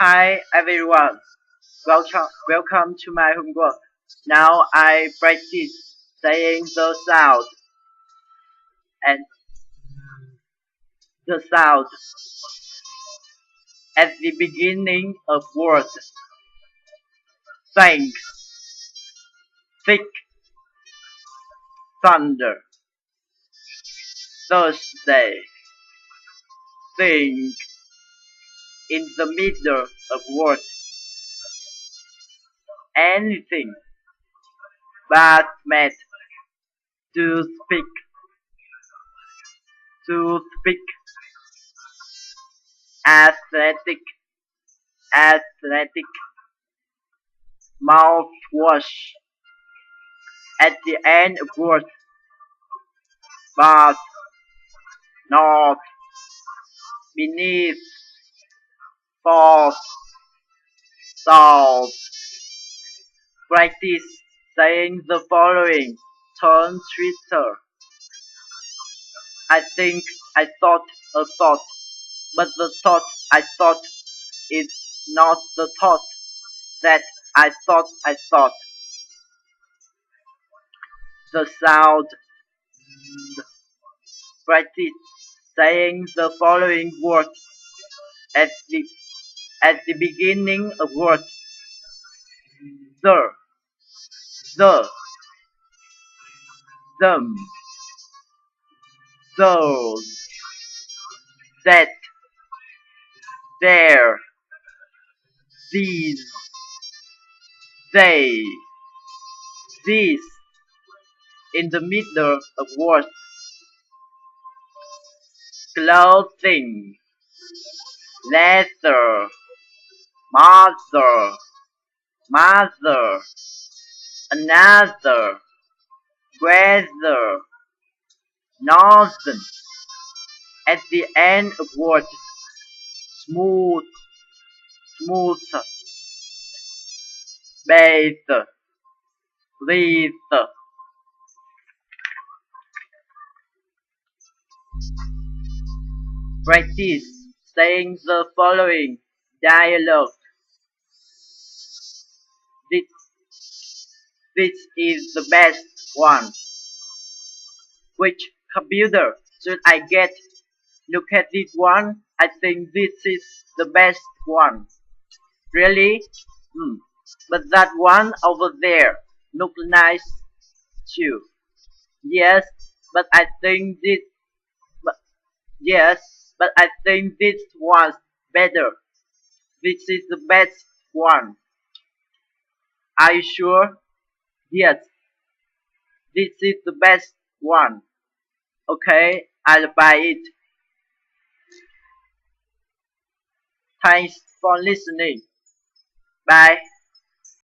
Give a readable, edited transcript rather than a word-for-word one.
Hi everyone, welcome to my homework. Now I practice saying and the sound at the beginning of words. Thanks, thick, thunder, Thursday, think, in the middle of words. Anything but mad, to speak, athletic, athletic, mouthwash, at the end of words, but not beneath, false, salt. Practice saying the following. Turn Twitter. I think I thought a thought, but the thought I thought is not the thought that I thought I thought. The sound. Practice saying the following word at the at the beginning of word. The, them, those, that, there, these, they, this, in the middle of words. Clothing, leather, mother, another, weather, northern. At the end of words. Smooth, smoother, bathe, breathe. Practice saying the following dialogue. This, this is the best one. Which computer should I get? Look at this one. I think this is the best one. Really? But that one over there looks nice too. Yes, but I think this. But, yes, but I think this one's better. This is the best one. Are you sure? Yes, this is the best one. Okay, I'll buy it. Thanks for listening. Bye.